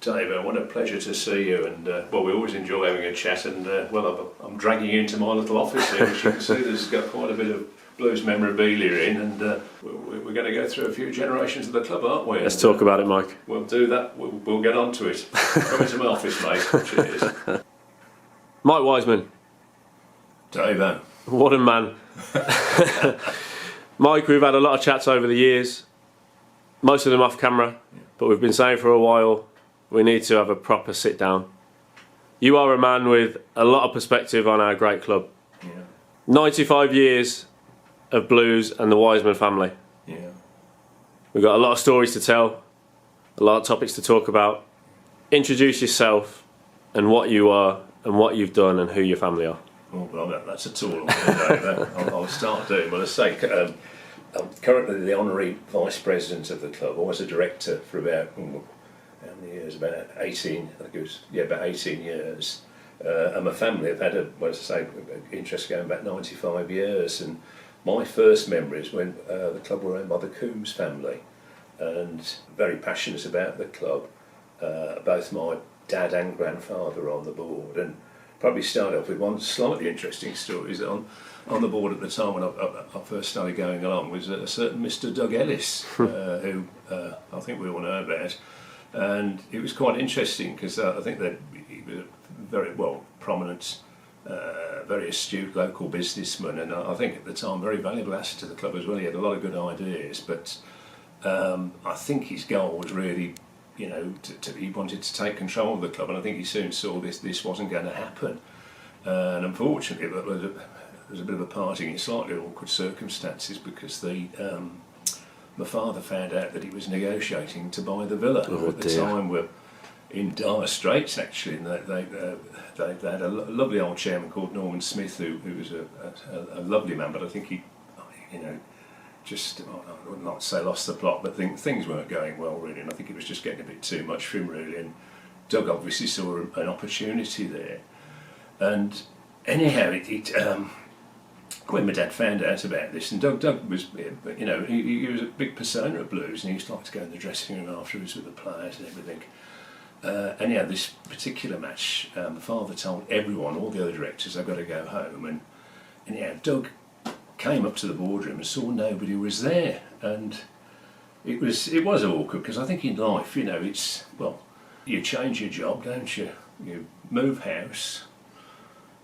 Dave, what a pleasure to see you, and well, we always enjoy having a chat, and well, I'm dragging you into my little office here, which you can see there's got quite a bit of Blues memorabilia in, and we're going to go through a few generations of the club, aren't we? Let's talk about it, Mike. We'll do that, we'll get on to it. Come into my office, mate. Cheers. Mike Wiseman. Dave. What a man. Mike, we've had a lot of chats over the years, most of them off camera, but we've been saying for a while we need to have a proper sit down. You are a man with a lot of perspective on our great club. Yeah. 95 years of Blues and the Wiseman family. Yeah. We've got a lot of stories to tell, a lot of topics to talk about. Introduce yourself and what you are and what you've done and who your family are. Oh, well, that's a tool. I'll start doing. Well, I say, I'm currently the Honourary Vice President of the club. I was a director for about, how many years? About 18, I think it was, about 18 years. And my family have had interest going back 95 years. And my first memories when the club were owned by the Coombs family, and very passionate about the club. Both my dad and grandfather were on the board, and probably start off with one slightly interesting story. Is that on the board at the time when I first started going along was a certain Mr. Doug Ellis, who I think we all know about, and it was quite interesting because I think that he was a very prominent, very astute local businessman, and I think at the time very valuable asset to the club as well. He had a lot of good ideas, but I think his goal was really, he wanted to take control of the club, and I think he soon saw this wasn't going to happen. And unfortunately, there was a bit of a parting in slightly awkward circumstances because my father found out that he was negotiating to buy the villa. At the time, we're in dire straits actually, and they had a lovely old chairman called Norman Smith, who was a lovely man, but I think he, just, I wouldn't like to say lost the plot, but things weren't going well really, and I think it was just getting a bit too much for him really, and Doug obviously saw an opportunity there. And anyhow, when my dad found out about this, and Doug was, he was a big persona of Blues, and he used to like to go in the dressing room afterwards with the players and everything. Anyhow, this particular match, my father told everyone, all the other directors, they've got to go home, and anyhow, Doug came up to the boardroom and saw nobody was there, and it was awkward because I think in life, it's, you change your job, don't you? You move house,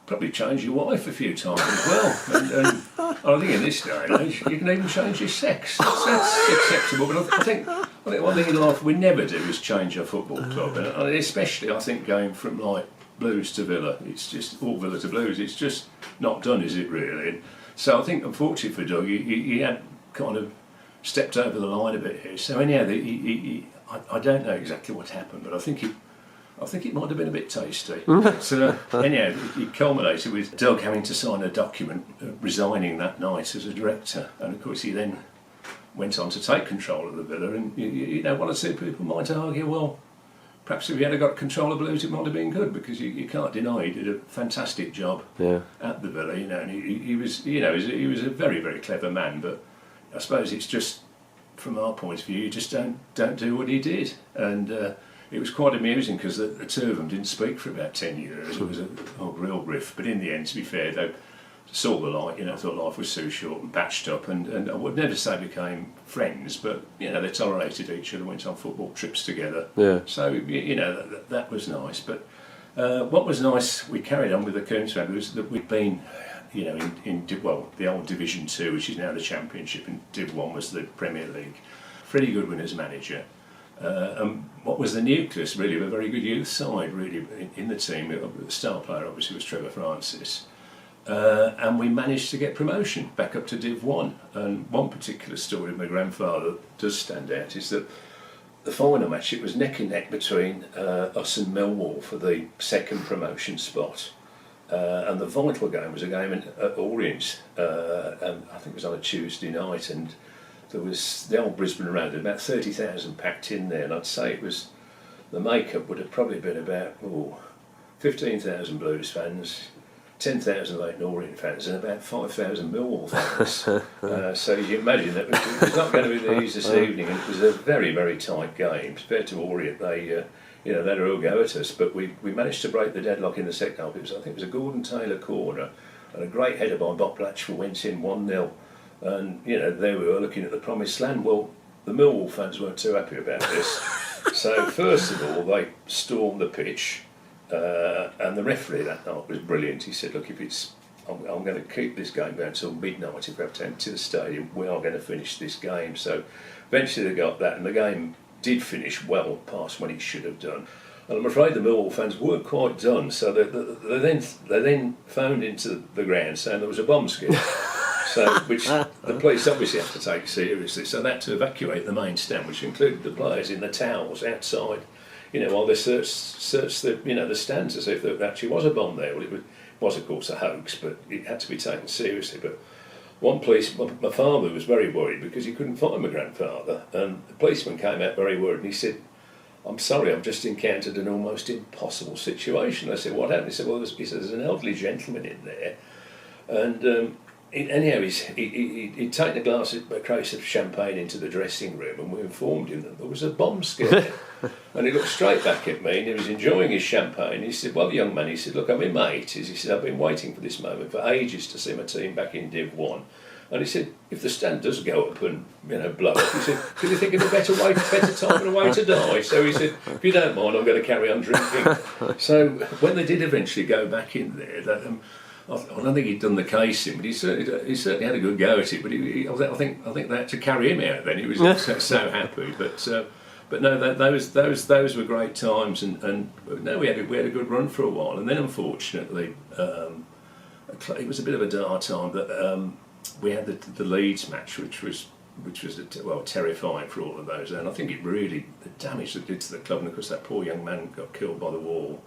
probably change your wife a few times as well, and I think in this day and age you can even change your sex. That's acceptable, but I think one thing in life we never do is change our football club, and especially I think going from like Blues to Villa, it's just all Villa to Blues. It's just not done, is it really? And so I think, unfortunately for Doug, he had kind of stepped over the line a bit here. So anyhow, I don't know exactly what happened, but I think it might have been a bit tasty. So anyhow, it culminated with Doug having to sign a document resigning that night as a director, and of course he then went on to take control of the villa. And one or two people might argue, well, perhaps if he had got control of Blues, it might have been good, because you can't deny he did a fantastic job at the villa, and he was a very, very clever man. But I suppose it's just, from our point of view, you just don't do what he did, and it was quite amusing because the two of them didn't speak for about 10 years. It was a real riff, but in the end, to be fair, they saw the light. Thought life was too short and patched up, and I would never say became friends, but they tolerated each other, went on football trips together. Yeah. So that was nice. But what was nice, we carried on with the Coombs family, was that we'd been, in the old Division 2, which is now the Championship, and Div 1 was the Premier League. Freddie Goodwin as manager. And what was the nucleus really of a very good youth side really in the team. The star player obviously was Trevor Francis. And we managed to get promotion back up to Div 1. And one particular story of my grandfather does stand out is that the final match, it was neck and neck between us and Millwall for the second promotion spot. And the vital game was a game at Orient, and I think it was on a Tuesday night, and there was the old Brisbane round, about 30,000 packed in there, and I'd say it was, the makeup would have probably been about 15,000 Blues fans, 10,000 Leyton Orient fans, and about 5,000 Millwall fans. So you imagine that it was not going to be the easiest evening, and it was a very, very tight game. Compared to Orient, they you know, they had a real go at us, but we managed to break the deadlock in the second half. I think it was a Gordon Taylor corner, and a great header by Bob Blatchford went in 1-0. And, you know, there we were looking at the promised land. Well, the Millwall fans weren't too happy about this. So, first of all, they stormed the pitch, and the referee that night was brilliant. He said, look, I'm going to keep this game going until midnight. If we have to empty the stadium, we are going to finish this game. So, eventually they got that, and the game did finish well past when it should have done. And I'm afraid the Millwall fans weren't quite done, so they then phoned into the ground saying there was a bomb skid, which the police obviously have to take seriously. So they had to evacuate the main stand, which included the players in the towels outside, you know, while they searched the stands as if there actually was a bomb there. Well, it was of course a hoax, but it had to be taken seriously. But my father was very worried because he couldn't find my grandfather, and the policeman came out very worried, and he said, I'm sorry, I've just encountered an almost impossible situation. I said, what happened? He said, well, there's an elderly gentleman in there, and anyhow, he'd taken a case of champagne into the dressing room, and we informed him that there was a bomb scare. And he looked straight back at me, and he was enjoying his champagne. He said, well, the young man, he said, look, I'm in my 80s. He said, I've been waiting for this moment for ages to see my team back in Div 1. And he said, if the stand does go up and, you know, blow up, he said, could you think of a better time and a way to die? So he said, if you don't mind, I'm going to carry on drinking. So when they did eventually go back in there, I don't think he'd done the casing, but he certainly had a good go at it. But I think they had to carry him out then. He was so happy. But no, those were great times, and no, we had a good run for a while, and then unfortunately, it was a bit of a dark time that we had the Leeds match, which was terrifying for all of those, and I think the damage that it did to the club, and of course that poor young man got killed by the wall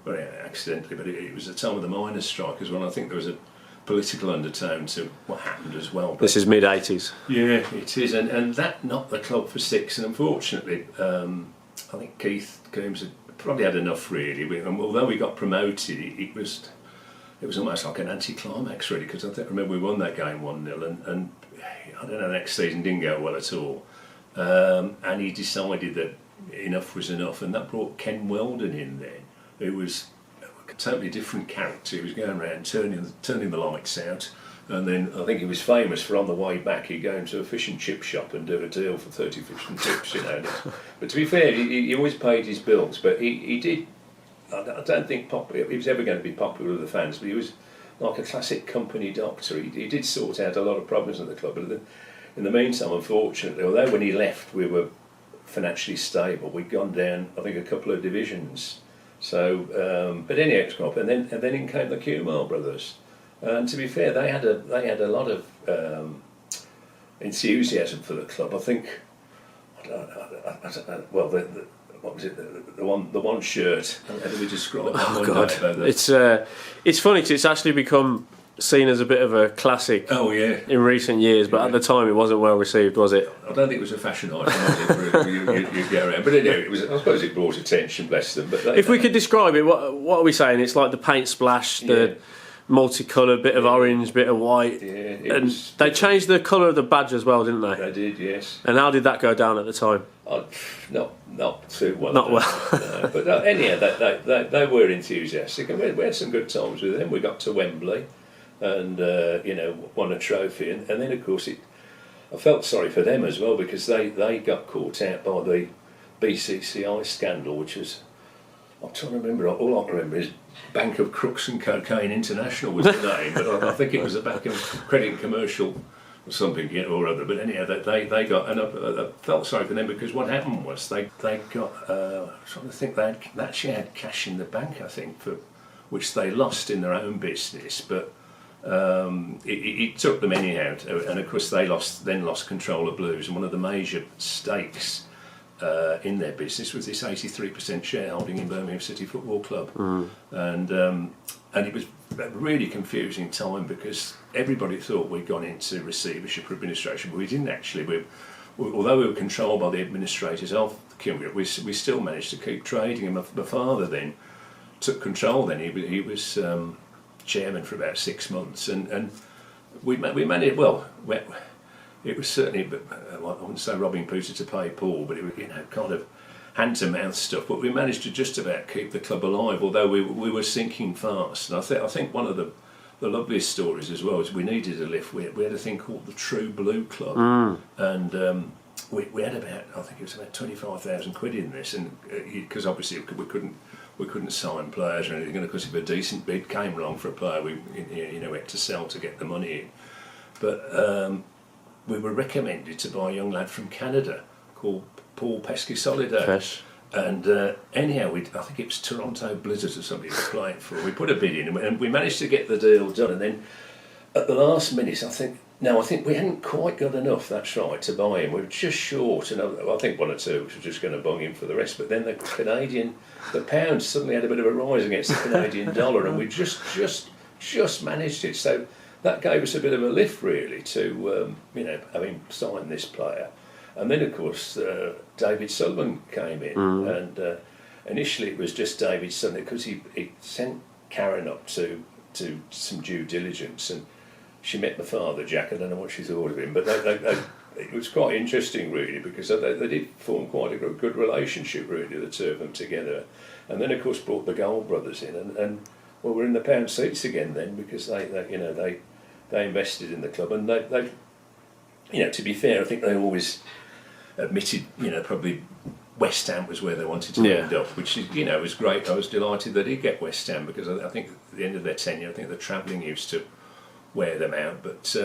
very accidentally, but it was the time of the miners' strike as well. I think there was a political undertone to what happened as well. But this is mid-80s. Yeah, it is, and that knocked the club for six, and unfortunately I think Keith Coombs had probably had enough really, and although we got promoted, it was almost like an anti-climax really, because I remember we won that game 1-0, and I don't know, the next season didn't go well at all, and he decided that enough was enough, and that brought Ken Weldon in then, who was a totally different character. He was going around turning the lights out, and then I think he was famous for on the way back he'd go into a fish and chip shop and do a deal for 30 fish and chips, you know. But to be fair, he always paid his bills, but he did. I don't think he was ever going to be popular with the fans, but he was like a classic company doctor. He did sort out a lot of problems at the club, but in the meantime, unfortunately, although when he left we were financially stable, we'd gone down, I think, a couple of divisions. So, but anyhow, it's crop, and then in came the Kumar brothers, and to be fair, they had a lot of enthusiasm for the club. I think, well, what was it? The one shirt. How do we describe that? Oh God! It's funny because it's actually become seen as a bit of a classic. Oh yeah. In recent years, but at the time it wasn't well received, was it? I don't think it was a fashion item, was it? You go around, but anyway, it was. I suppose it brought attention. Bless them. But if we could describe it, what are we saying? It's like the paint splash, the multicoloured bit of orange, bit of white, and they changed the colour of the badge as well, didn't they? They did, yes. And how did that go down at the time? Not too well. Not well. No, but anyhow, they were enthusiastic, and we had some good times with them. We got to Wembley, and won a trophy, and then of course I felt sorry for them as well, because they got caught out by the BCCI scandal, which was, I'm trying to remember, all I can remember is Bank of Crooks and Cocaine International was the name, but I think it was a Bank of Credit and Commercial or something or other. But anyhow, they got, and I felt sorry for them, because what happened was they got, I'm trying to think, they actually had cash in the bank, I think, for which they lost in their own business, but it took them anyhow, and of course they then lost control of Blues, and one of the major stakes in their business was this 83% shareholding in Birmingham City Football Club, and it was a really confusing time, because everybody thought we'd gone into receivership or administration, but we didn't actually. Although we were controlled by the administrators of the Kilgore, we still managed to keep trading, and my father then took control. Then he was chairman for about 6 months, and we managed well. It was certainly, I wouldn't say robbing Peter to pay Paul, but it was, kind of hand-to-mouth stuff, but we managed to just about keep the club alive, although we were sinking fast. And I think one of the loveliest stories as well is we needed a lift. We had a thing called the True Blue Club, and we had about, I think it was about 25,000 quid in this, and because obviously we couldn't sign players or anything, and of course if a decent bid came along for a player, we had to sell to get the money in. But we were recommended to buy a young lad from Canada called Paul Pesky-Soliday. Yes. And anyhow, I think it was Toronto Blizzard or somebody we were playing for. We put a bid in and we managed to get the deal done. And then at the last minute, I think we hadn't quite got enough, that's right, to buy him. We were just short. And I think one or two were just going to bung him for the rest. But then the pound suddenly had a bit of a rise against the Canadian dollar, and we just managed it. So that gave us a bit of a lift, really, to having signed this player. And then, of course, David Sullivan came in, and initially it was just David Sullivan because he sent Karen up to some due diligence, and she met my father, Jack. I don't know what she thought of him, but it was quite interesting, really, because they did form quite a good relationship, really, the two of them together. And then, of course, brought the Gold brothers in, and well, we're in the pound seats again then, because they invested in the club, and they to be fair, I think they always admitted, probably West Ham was where they wanted to end up, which is, was great. I was delighted they did get West Ham, because I think at the end of their tenure, I think the travelling used to wear them out. But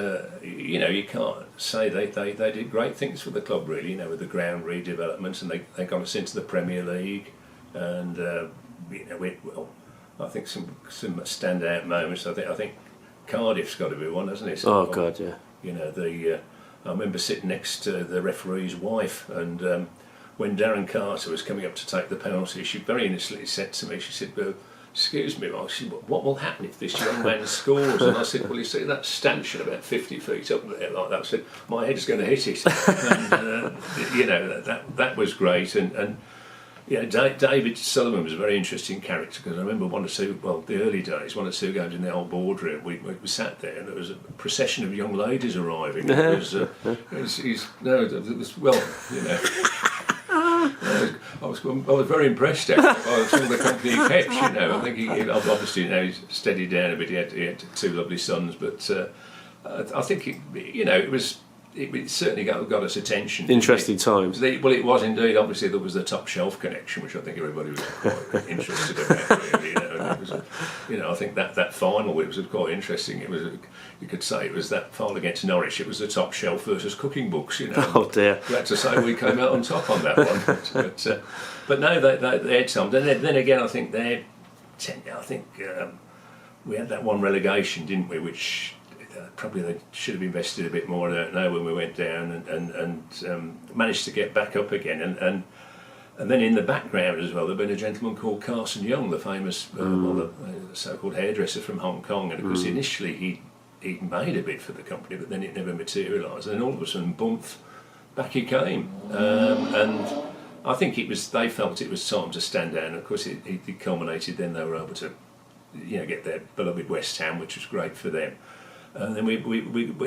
you can't say they did great things for the club, really. With the ground redevelopment, and they got us into the Premier League, and I think some standout moments. I think Cardiff's got to be one, hasn't it? So, God, yeah. I remember sitting next to the referee's wife, and when Darren Carter was coming up to take the penalty, she very innocently said to me, she said, "Well, excuse me, Mark, what will happen if this young man scores?" And I said, "Well, you see that stanchion about 50 feet up there like that?" I said, "My head's going to hit it." And, that was great. And David Sullivan was a very interesting character, because I remember the early days, one or two games in the old boardroom, we sat there and there was a procession of young ladies arriving. I was very impressed actually by some of the company he kept. I think he obviously he's steadied down a bit. He had two lovely sons, but I think it certainly got us attention. Interesting times. It was indeed. Obviously, there was the top shelf connection, which I think everybody was quite interested about. Really, and it was, I think that final, it was quite interesting. It was, you could say, it was that final against Norwich. It was the top shelf versus cooking books. Oh dear. You had to say we came out on top on that one. But no, they had some. Then again, I think we had that one relegation, didn't we? Which probably they should have invested a bit more, I don't know, when we went down, and managed to get back up again. And then in the background as well, there'd been a gentleman called Carson Young, the famous the so-called hairdresser from Hong Kong. And of course, initially he made a bid for the company, but then it never materialised. And then all of a sudden, boomf, back he came. And I think they felt it was time to stand down. Of course, it culminated. Then they were able to, get their beloved West Ham, which was great for them. And then we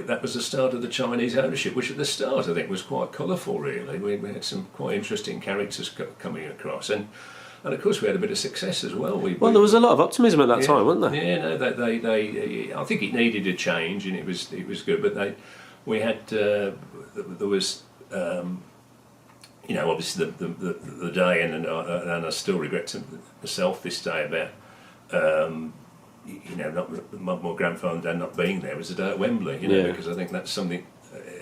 that was the start of the Chinese ownership, which at the start I think was quite colourful, really. We had some quite interesting characters coming across, and of course we had a bit of success as well. There was a lot of optimism at that time, wasn't there? Yeah, no, they I think it needed a change, and it was good. But we had there was obviously the day, and I still regret myself this day about. Not my grandfather and dad not being there was the day at Wembley, because I think that's something,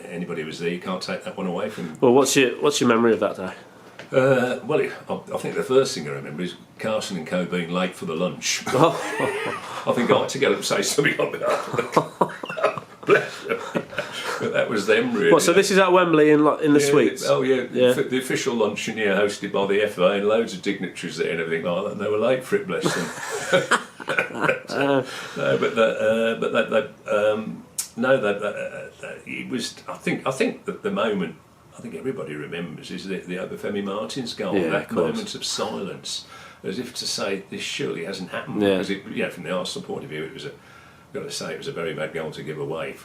anybody who was there, you can't take that one away from. Well, what's your memory of that day? I think the first thing I remember is Carson and Co being late for the lunch. I think I had to get up and say something on behalf. Bless them. But that was them, really. So this is at Wembley in the suites? Oh yeah, the official luncheon here hosted by the FA, and loads of dignitaries there and everything like that, and they were late for it, bless them. It was. I think that the moment, I think everybody remembers, is the Obafemi Martins goal. That moment of silence, as if to say this surely hasn't happened. Because from the Arsenal point of view, it was it was a very bad goal to give away.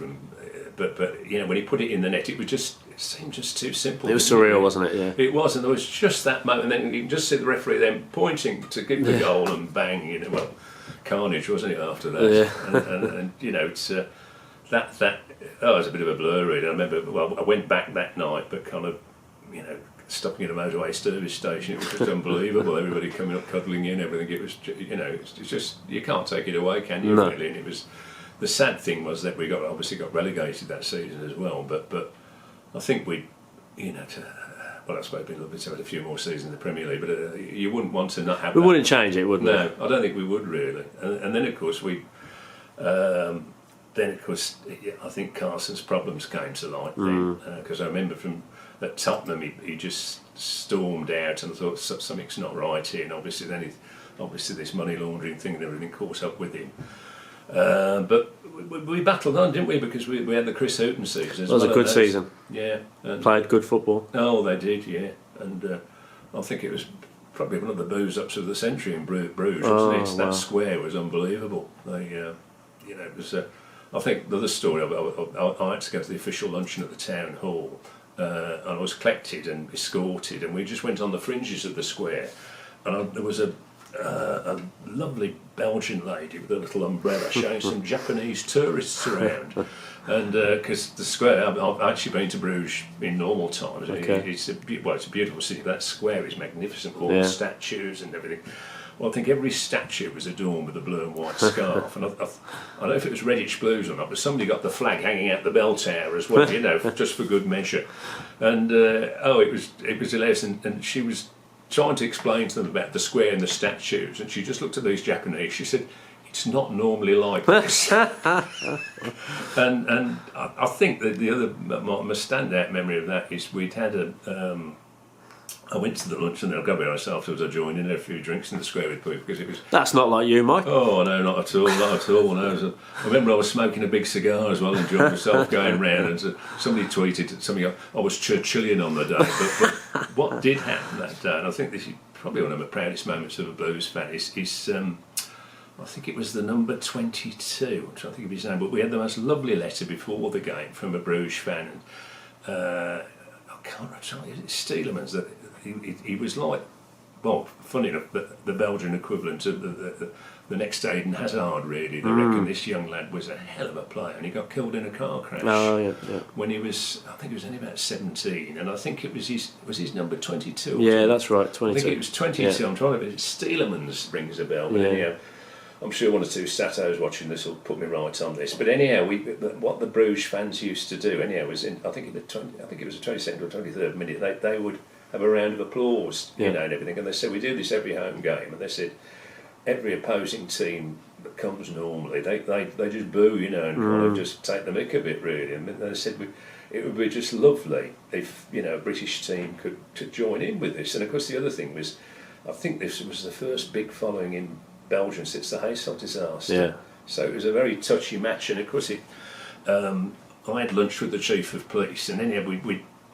But when he put it in the net, it was just it seemed just too simple. It was surreal, wasn't it? Yeah. It was, and there was just that moment. And then you can just see the referee then pointing to give the goal and bang. You know, well, carnage, wasn't it? After that, and you know, it's that was a bit of a blur. Really, I remember. Well, I went back that night, but kind of, you know, stopping at a motorway service station, it was just unbelievable. Everybody coming up, cuddling in, everything. It was, you know, it's just, you can't take it away, can you? No. Really? And it was, the sad thing was that we obviously got relegated that season as well. But I think we, you know, well, I suppose it'd be a little bit to have a few more seasons in the Premier League, but you wouldn't want to not have. We wouldn't change it, would we? No, I don't think we would really. And then of course I think Carson's problems came to light then, because I remember from at Tottenham he just stormed out and thought something's not right here, and obviously this money laundering thing and everything caught up with him. But we battled on, didn't we? Because we had the Chris Hughton season. It was a good season. Yeah, played good football. Oh, they did, yeah. And I think it was probably one of the booze-ups of the century in Bruges, wasn't it? That square was unbelievable. They, you know, it was. I think the other story, I had to go to the official luncheon at the town hall, and I was collected and escorted, and we just went on the fringes of the square, and there was a lovely Belgian lady with a little umbrella showing some Japanese tourists around. And because the square, I've actually been to Bruges in normal times. Okay. It's a beautiful city. That square is magnificent, all the statues and everything. Well, I think every statue was adorned with a blue and white scarf, and I don't know if it was Reddish Blues or not, but somebody got the flag hanging out the bell tower as well, you know, just for good measure. And it was hilarious, and she was trying to explain to them about the square and the statues, and she just looked at these Japanese. She said, "It's not normally like this." and I think that the other my standout memory of that is we'd had I went to the lunch and I'll go by myself as I joined in, had a few drinks in the square with people because it was. That's not like you, Mike. Oh no, not at all, not at all. No, I remember I was smoking a big cigar as well, enjoying myself going round, and somebody tweeted something. I was Churchillian on the day, but what did happen that day, and I think this is probably one of the proudest moments of a Blues fan, is I think it was the number 22, I'm trying to think of his name, but we had the most lovely letter before the game from a Bruges fan. I can't remember, it's Stielemans, that he was like, well, funny enough, the Belgian equivalent of the next Eden Hazard, really. They reckon this young lad was a hell of a player, and he got killed in a car crash when he was, I think he was only about 17, and I think it was his number 22. Yeah, that's right, 22. I think it was 22, I'm trying to remember, Stielemans rings a bell, but anyhow, I'm sure one or two statos watching this will put me right on this. But anyhow, what the Bruges fans used to do, anyhow, was I think it was the 22nd or 23rd minute, they would have a round of applause, you know, and everything. And they said, we do this every home game, and they said every opposing team that comes normally, they just boo, you know, and kind of just take the mick a bit, really. And they said it would be just lovely if, you know, a British team could join in with this. And of course, the other thing was, I think this was the first big following in Belgium since the Hayesalt disaster. Yeah. So it was a very touchy match, and of course I had lunch with the chief of police, and anyhow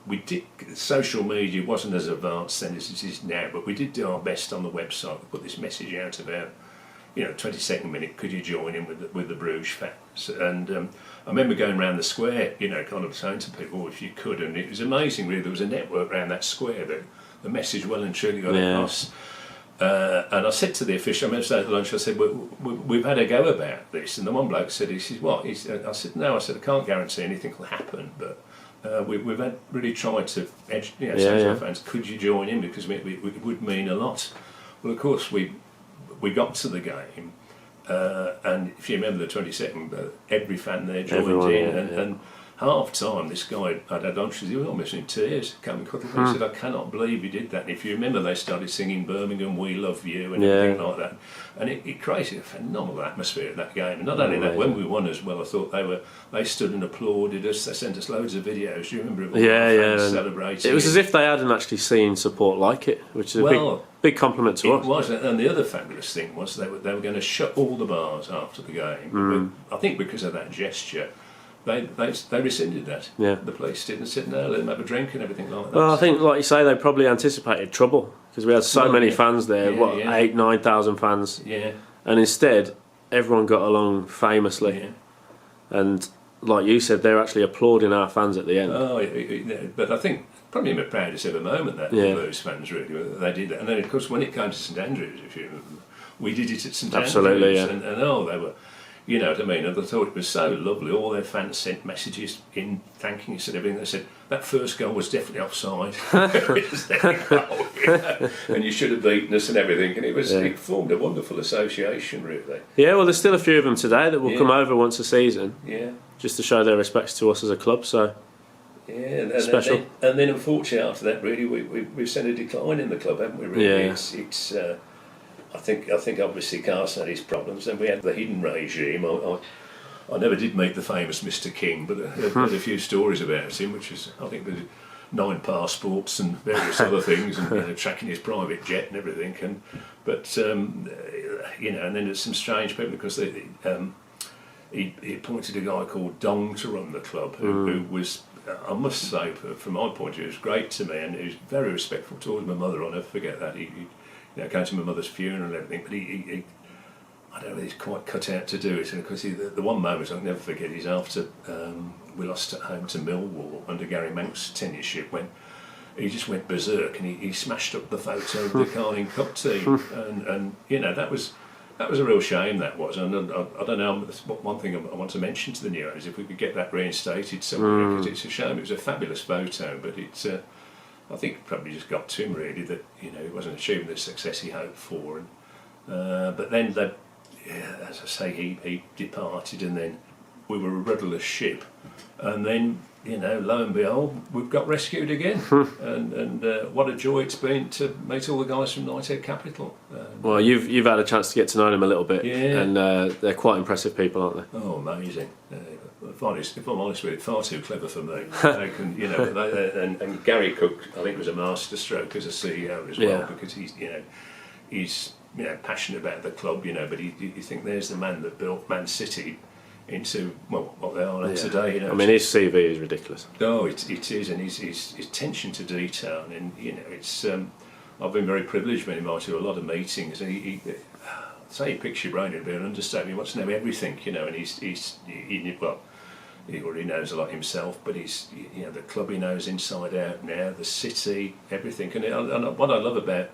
we did. Social media wasn't as advanced then as it is now, but we did do our best on the website to put this message out about, you know, 22nd minute, could you join in with the Bruges fans? And I remember going around the square, you know, kind of saying to people, if you could, and it was amazing really, there was a network around that square that the message well and truly got across. And I said to the official, I remember saying at lunch, I said, we've had a go about this, and the one bloke said, he says, what? I said, no, I said, I can't guarantee anything will happen, but we've had really tried to say to our fans, could you join in, because it would mean a lot. Well, of course, we got to the game, and if you remember the 22nd, every fan there joined in, and half time, this guy I'd had lunch with, he was almost in tears. He said, I cannot believe you did that. And if you remember, they started singing Birmingham, We Love You, and everything like that. And it created a phenomenal atmosphere at that game. And not only that, when we won as well, I thought they stood and applauded us. They sent us loads of videos. Do you remember it? Celebrating. It was as if they hadn't actually seen support like it, which is a big compliment to us. It was, and the other fabulous thing was they were going to shut all the bars after the game. But I think because of that gesture, They rescinded that. Yeah. The police didn't sit there, let them have a drink and everything like that. Well, I think, like you say, they probably anticipated trouble because we had so many fans there, 8,000-9,000 fans. Yeah. And instead, everyone got along famously. Yeah. And like you said, they're actually applauding our fans at the end. Oh, but I think probably my proudest ever moment, that those fans really, they did that. And then of course when it came to St Andrews, if you remember, we did it at St Absolutely, Andrews, and they were, you know what I mean, and I thought it was so lovely. All their fans sent messages in thanking us and everything. They said that first goal was definitely offside. It was their goal, you know, and you should have beaten us and everything. And it formed a wonderful association, really. Yeah, well, there's still a few of them today that will come over once a season, just to show their respects to us as a club. So. Yeah, and special. And then unfortunately after that, really, we've seen a decline in the club, haven't we? Really, it's. I think obviously Carson had his problems, and we had the hidden regime. I never did meet the famous Mr. King, but I heard a few stories about him, which is, I think, 9 passports and various other things, and tracking his private jet and everything. But you know, and then there's some strange people because he appointed a guy called Dong to run the club, who was, I must say, from my point of view, was great to me, and he was very respectful towards my mother. I'll never forget that. He came to my mother's funeral and everything, but he I don't know, he's quite cut out to do it. And of course, the one moment I'll never forget is after we lost at home to Millwall under Gary Mank's tenureship, when he just went berserk and he smashed up the photo of the Carling Cup team, and you know, that was a real shame, that was. And I don't know, one thing I want to mention to the new owners, if we could get that reinstated somewhere, because it's a shame. It was a fabulous photo, but it's I think it probably just got to him really that, you know, he wasn't achieving the success he hoped for, and but then as I say, he departed, and then we were a rudderless ship, and then, you know, lo and behold, we've got rescued again, and what a joy it's been to meet all the guys from NED Capital. Well, you've had a chance to get to know them a little bit, and they're quite impressive people, aren't they? Oh, amazing! If I'm honest with you, far too clever for me. They can, you know, and Gary Cook, I think, was a masterstroke as a CEO as well, because he's passionate about the club, you know. But you think there's the man that built Man City into, well, what they are today, you know. I mean, his CV is ridiculous. Oh, it is, and his attention to detail, and you know, it's. I've been very privileged, been invited to a lot of meetings, and he say he picks your brain, it'd be an understatement. He wants to know everything, you know, and he already knows a lot himself, but he's, you know, the club he knows inside out now, the city, everything. And what I love about,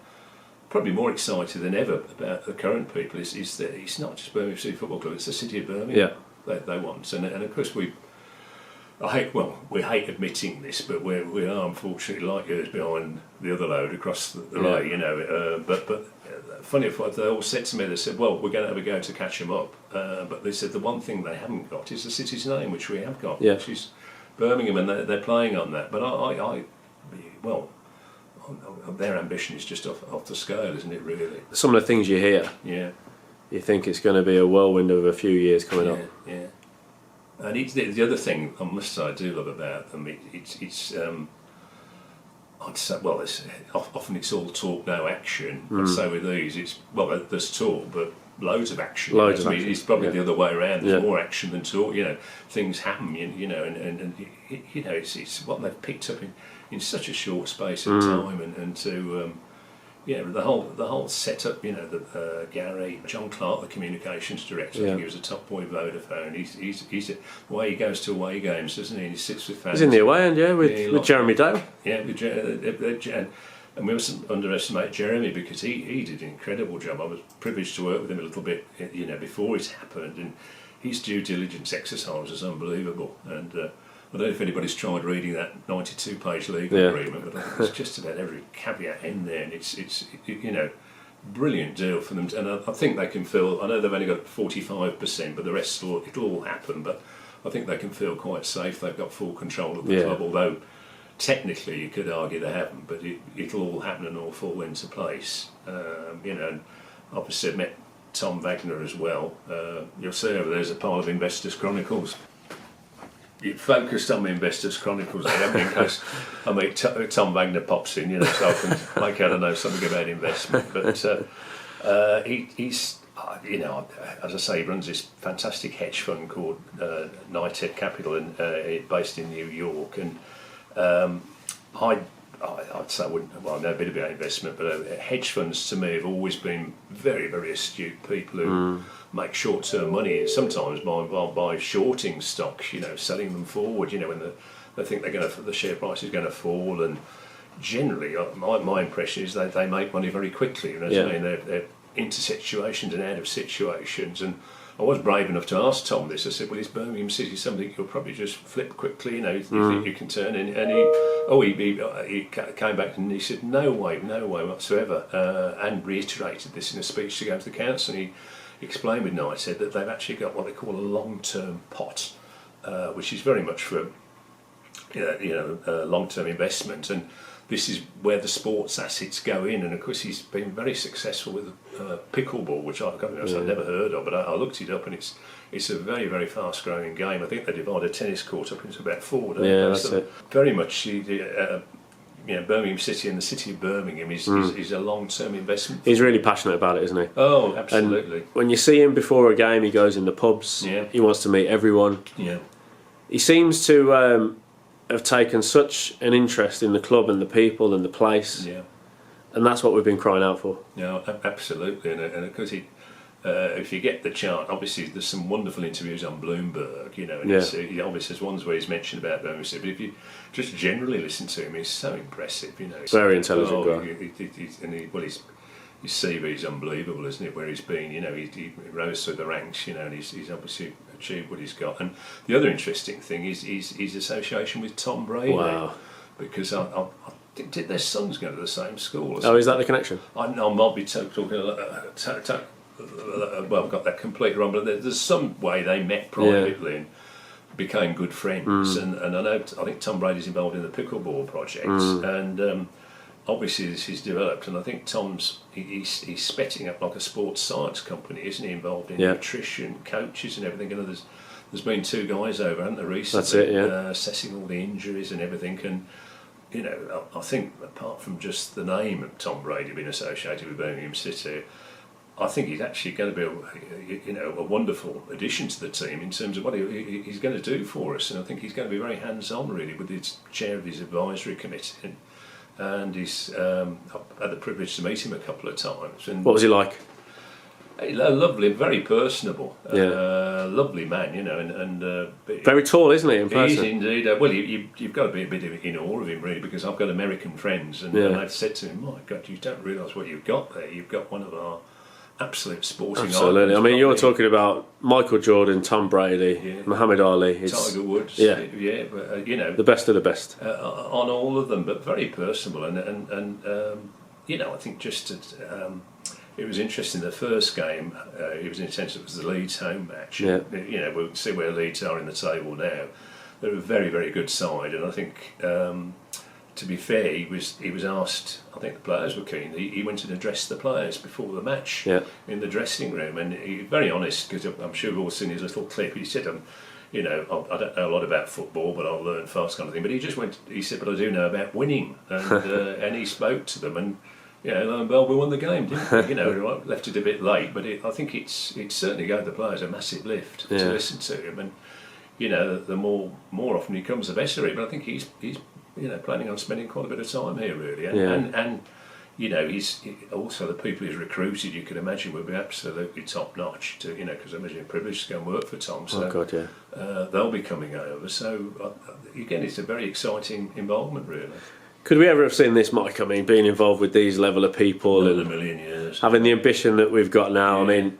probably more excited than ever about the current people, is that it's not just Birmingham City Football Club, it's the city of Birmingham they want. And of course we hate admitting this, but we are unfortunately like years behind the other load across the way, you know. But funny enough, they all said to me, they said, well, we're going to have a go to catch them up. But they said the one thing they haven't got is the city's name, which we have got, which is Birmingham, and they're playing on that. But their ambition is just off the scale, isn't it, really? Some of the things you hear, you think it's going to be a whirlwind of a few years coming up. Yeah. And the other thing I must say I do love about them, it's I'd say, well, often it's all talk, no action. I'd say with these, there's talk, but loads of action. It's probably the other way around. There's more action than talk. You know, things happen. You know, and you know, it's what they've picked up in such a short space of time, and to the whole setup. You know, Gary, John Clark, the communications director, I think he was a top boy Vodafone. He's the way he goes to away games, doesn't he? And he sits with fans. He's in the away end, with Jeremy Dale. Yeah, and we mustn't underestimate Jeremy, because he did an incredible job. I was privileged to work with him a little bit, you know, before it happened, and his due diligence exercise was unbelievable. And I don't know if anybody's tried reading that 92-page legal agreement, but there's just about every caveat in there, and it's you know, brilliant deal for them. And I think they can feel. I know they've only got 45%, but the rest it'll all happen. But I think they can feel quite safe. They've got full control of the club, although technically you could argue they haven't. But it'll all happen and all fall into place. You know, and obviously I've met Tom Wagner as well. You'll see over there's a pile of Investors Chronicles. You focused on the Investors Chronicles there, in case I mean Tom Wagner pops in, you know, so I can make out I know something about investment. But he's, you know, as I say, he runs this fantastic hedge fund called NED Capital, and based in New York. And I I'd say I wouldn't. Well, I know a bit about investment, but hedge funds to me have always been very, very astute people who make short-term money. Sometimes by shorting stocks, selling them forward. When they think the share price is going to fall, and generally, my impression is they make money very quickly. I mean, they're into situations and out of situations. And I was brave enough to ask Tom this. I said, "Well, is Birmingham City something you'll probably just flip quickly? You think you can turn?" And he came back and he said, "No way whatsoever," and reiterated this in a speech to go to the council. And he explained with Knighthead that they've actually got what they call a long-term pot, which is very much for long-term investment, and this is where the sports assets go in. And of course he's been very successful with pickleball, which I've never heard of, but I looked it up, and it's a very, very fast growing game. I think they divide a tennis court up into about 4, don't they? That's it. Very much Birmingham City and the city of Birmingham is a long-term investment. He's really passionate about it, isn't he? Oh, absolutely. And when you see him before a game, he goes in the pubs. Yeah. He wants to meet everyone. Yeah. He seems to have taken such an interest in the club and the people and the place. Yeah. And that's what we've been crying out for. No, absolutely. And of course, if you get the chance, obviously there's some wonderful interviews on Bloomberg, and he obviously there's ones where he's mentioned about Birmingham City, but if you just generally listen to him, he's so impressive, Very intelligent guy. His CV is unbelievable, isn't it? Where he's been, he rose through the ranks, and he's obviously achieved what he's got. And the other interesting thing is his association with Tom Brady. Wow. Because I did their sons go to the same school? Oh, is that the connection? I might be talking. Well, I've got that completely wrong, but there's some way they met privately and became good friends. And I think Tom Brady's involved in the pickleball project, and obviously this is developed. And I think he's setting up like a sports science company, isn't he? Involved in nutrition, coaches, and everything. There's been 2 guys over, haven't there, recently? That's it, assessing all the injuries and everything. And I think apart from just the name of Tom Brady being associated with Birmingham City, I think he's actually going to be a wonderful addition to the team in terms of what he's going to do for us. And I think he's going to be very hands-on, really, with the chair of his advisory committee. And I've had the privilege to meet him a couple of times. And what was he like? Lovely, very personable, lovely man, and very tall, isn't he, in person? He is indeed. Well, you've got to be a bit in awe of him, really, because I've got American friends, and they've said to him, "My God, you don't realise what you've got there. You've got one of our absolute sporting Absolutely. icons." I mean, you're talking about Michael Jordan, Tom Brady, Muhammad Ali, Tiger Woods, but, the best of the best on all of them, but very personable, and I think just it was interesting. The first game, it was intense. It was the Leeds home match. Yeah. We'll see where Leeds are in the table now. They're a very, very good side, and I think, to be fair, he was asked. I think the players were keen. He went and addressed the players before the match in the dressing room, and he was very honest, because I'm sure we've all seen his little clip. He said, I don't know a lot about football, but I'll learn fast, kind of thing. But he said, but I do know about winning, and and he spoke to them, and lo and behold, we won the game, didn't we? Left it a bit late, but I think it certainly gave the players a massive lift to listen to him, and the more often he comes, the better. But I think he's planning on spending quite a bit of time here, really, and he's also the people he's recruited. You could imagine would be absolutely top notch. Because I imagine privileged to go and work for Tom. So they'll be coming over. So again, it's a very exciting involvement, really. Could we ever have seen this, Mike? I mean, being involved with these level of people and a million years, having the ambition that we've got now. I mean,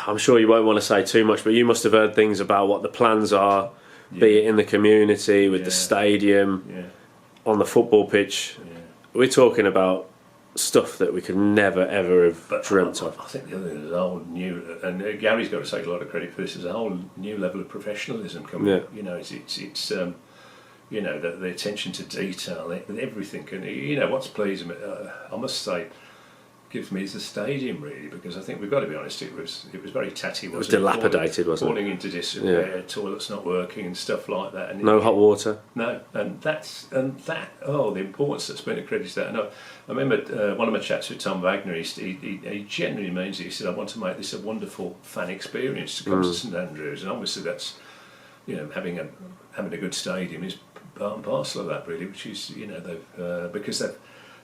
I'm sure you won't want to say too much, but you must have heard things about what the plans are, be it in the community, with the stadium, on the football pitch. We're talking about stuff that we could never ever have dreamt of. I think the other thing is a whole new, and Gary's got to take a lot of credit for this. There's a whole new level of professionalism coming. It's the attention to detail, everything. And what's pleasing me, I must say, gives me is the stadium, really, because I think we've got to be honest. It was very tatty. It was dilapidated, wasn't it? Falling into disrepair, toilets not working, and stuff like that. And no hot water. No, and the importance that's been accredited to that. And I remember one of my chats with Tom Wagner. He genuinely means it. He said, "I want to make this a wonderful fan experience to come to St Andrews," and obviously that's having a good stadium is part and parcel of that, really, which is, you know, they've because they've.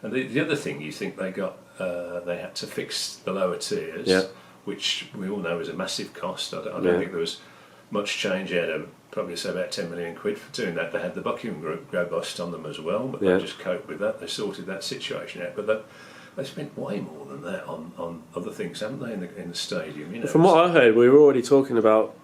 And the other thing you think they had to fix the lower tiers, Yeah. which we all know is a massive cost. I don't Yeah. think there was much change out of probably say about 10 million quid for doing that. They had the Buckingham Group go bust on them as well, but Yeah. they just coped with that. They sorted that situation out, but they spent way more than that on other things, haven't they, in the stadium? You know, From what I heard, we were already talking about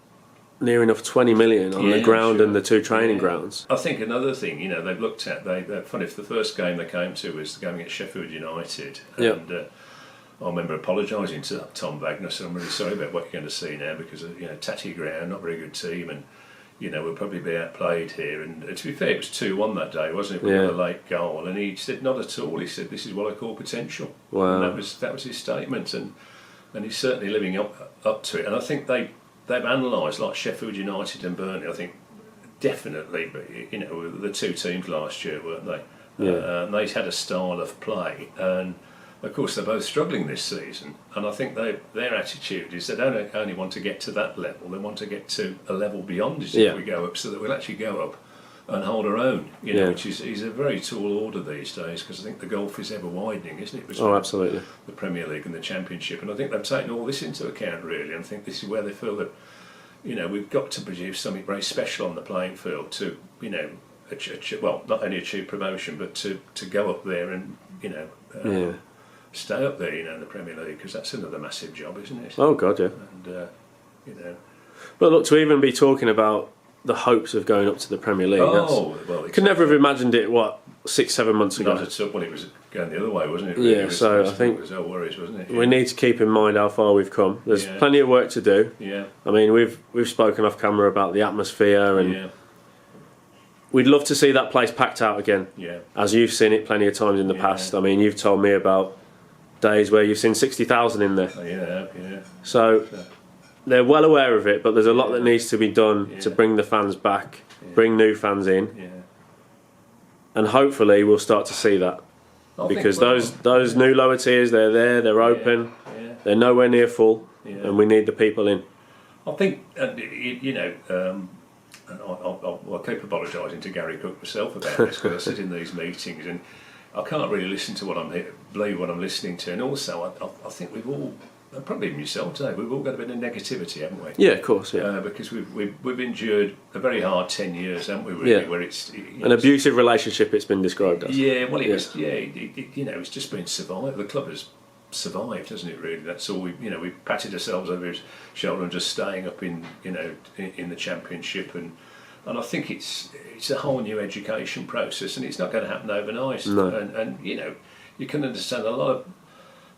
near enough 20 million on the ground sure. and the 2 training grounds. I think another thing, you know, they've looked at, they're funny, if the first game they came to was the game against Sheffield United, and I remember apologising to Tom Wagner. I said, I'm really sorry about what you're going to see now, because, you know, tatty ground, not very good team, and, you know, we'll probably be outplayed here. And to be fair, it was 2-1 that day, wasn't it, with a late goal, and he said, not at all. He said, this is what I call potential. Wow. And that was his statement, and he's certainly living up to it. And I think they've analysed, like Sheffield United and Burnley, I think definitely, but, you know, the 2 teams last year, weren't they? Yeah. They had a style of play, and of course they're both struggling this season. And I think their attitude is they don't only want to get to that level, they want to get to a level beyond it if we go up, so that we'll actually go up and hold our own, you know, which is a very tall order these days, because I think the gulf is ever widening, isn't it, between absolutely. the Premier League and the Championship. And I think they've taken all this into account, really, and I think this is where they feel that, you know, we've got to produce something very special on the playing field to, you know, well, not only achieve promotion, but to go up there and, you know, stay up there, you know, in the Premier League, because that's another massive job, isn't it? Oh God, yeah. And you know, but look, to even be talking about the hopes of going up to the Premier League, well, could never have imagined it. What, 6-7 months ago? Not at all. Well, it was going the other way, wasn't it? Really? Yeah. So I think it was our worries, wasn't it? we need to keep in mind how far we've come. There's plenty of work to do. Yeah. I mean, we've spoken off camera about the atmosphere, and we'd love to see that place packed out again. Yeah. As you've seen it plenty of times in the past. I mean, you've told me about days where you've seen 60,000 in there. Oh, yeah. So they're well aware of it, but there's a lot that needs to be done to bring the fans back, bring new fans in, and hopefully we'll start to see that. Because those new lower tiers, they're there, they're open, they're nowhere near full, and we need the people in. I think, you know, and I'll keep apologising to Gary Cook myself about this, because I sit in these meetings and I can't really listen to believe what I'm listening to, and also I think we've all, and probably even yourself, Dave, we've all got a bit of negativity, haven't we? Yeah, of course, yeah. Because we've endured a very hard 10 years, haven't we? Really, where it's an abusive relationship. It's been described as. Yeah, well, it was. Yeah, you know, it's just been survived. The club has survived, hasn't it? Really, that's all. We patted ourselves over his shoulder and just staying up in the Championship, and I think it's a whole new education process, and it's not going to happen overnight. No. And you know, you can understand a lot of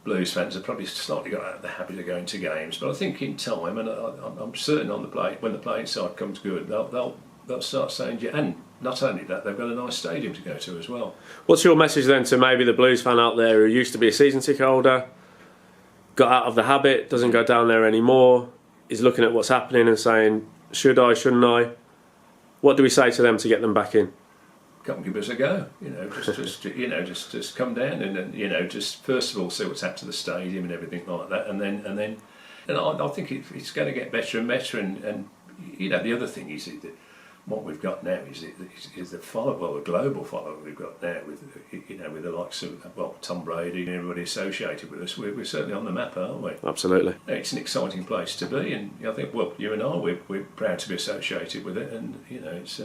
Blues fans have probably slightly got out of the habit of going to games, but I think in time, and I'm certain when the playing side comes good, they'll start saying, and not only that, they've got a nice stadium to go to as well. What's your message then to maybe the Blues fan out there who used to be a season ticket holder, got out of the habit, doesn't go down there anymore, is looking at what's happening and saying, should I, shouldn't I? What do we say to them to get them back in? Come give us a go, you know, just come down and you know, just first of all see what's happened to the stadium and everything like that, and then I think it's going to get better and better, and you know, the other thing is that what we've got now is the the global follow we've got now with the likes of Tom Brady and everybody associated with us. We're certainly on the map, aren't we? Absolutely. It's an exciting place to be, and I think you and I we're proud to be associated with it, and you know it's.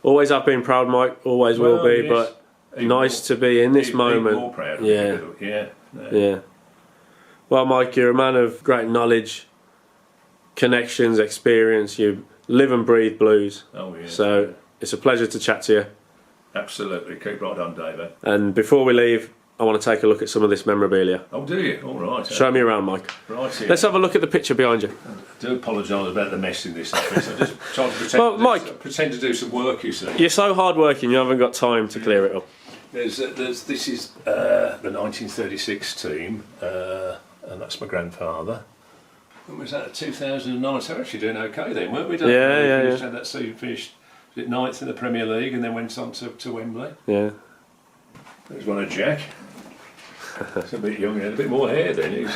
Always have been proud, Mike. Always will be, yes. But nice to be in this moment. More proud. Yeah. Well, Mike, you're a man of great knowledge, connections, experience. You live and breathe blues. Oh yeah. So it's a pleasure to chat to you. Absolutely. Keep right on, David. And before we leave, I want to take a look at some of this memorabilia. Oh, do you? All right. Show me around, Mike. Right here. Let's have a look at the picture behind you. I do apologise about the mess in this office. I just trying to pretend to do some work, you see. You're so hard working, you haven't got time to clear it up. This is the 1936 team, and that's my grandfather. When was that? 2009. So we're actually doing okay then, weren't we? Yeah. Had that season finished 9th in the Premier League, and then went on to Wembley. Yeah. There's one of Jack. It's a bit young, a bit more hair then. You've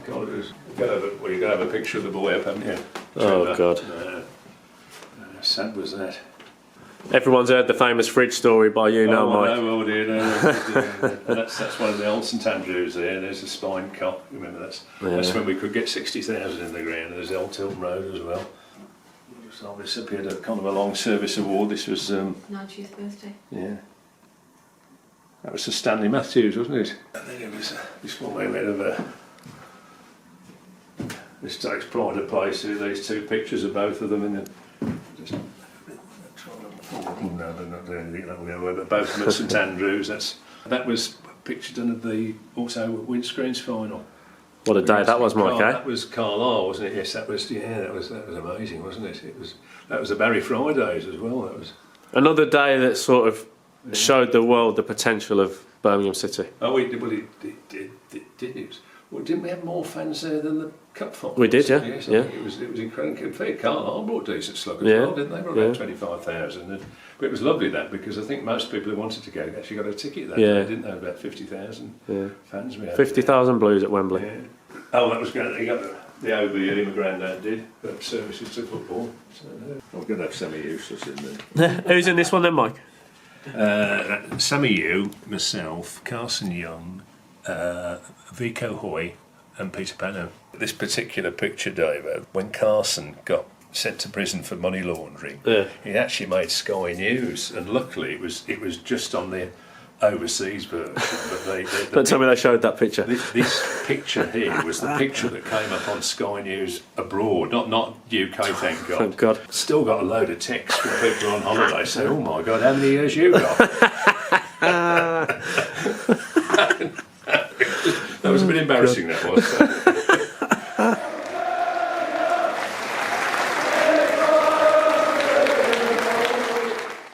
got to have a picture of the boy up, haven't you? Oh God. How sad was that? Everyone's heard the famous fridge story by you now, Mike. Oh, dear, that's one of the old St Andrews there. There's the Spine Cop. Remember, that's when we could get 60,000 in the ground. There's the Old Tilton Road as well. So this appeared a kind of a long service award. This was 90th birthday. Yeah. That was Sir Stanley Matthews, wasn't it? And then it was this one we made of this takes pride of place. These two pictures of both of them, and just no, they're not doing anything that way. But both of them at St Andrews. That was a picture done at the also windscreens final. What a day that was, Mike, eh? That was Carlisle, wasn't it? Yes, that was amazing, wasn't it? That was the Barry Fridays as well. That was another day that sort of showed the world the potential of Birmingham City. Oh, it did. Well, didn't we have more fans there than the cup final? We did, yeah. Yes, yeah. It was incredible. In fact, Carlisle brought a decent slug as well, didn't they? Brought about 25,000. But it was lovely that, because I think most people who wanted to go actually got a ticket that day, didn't they? About 50,000 fans we had. 50,000 Blues at Wembley. Yeah. Oh, that was great. He got the OBE, my granddad did, but services to football. So, we're going to have semi-useless in there. Who's in this one then, Mike? Sammy Yu, myself, Carson Young, Vico Hoy and Peter Pano. This particular picture, David, when Carson got sent to prison for money laundering, he actually made Sky News, and luckily it was just on the overseas version. But Don't tell me they showed that picture. This picture here was the picture that came up on Sky News abroad, not UK, thank God. Thank God. Still got a load of texts from people on holiday saying, "Oh my God, how many years you got?" That was a bit embarrassing, that was.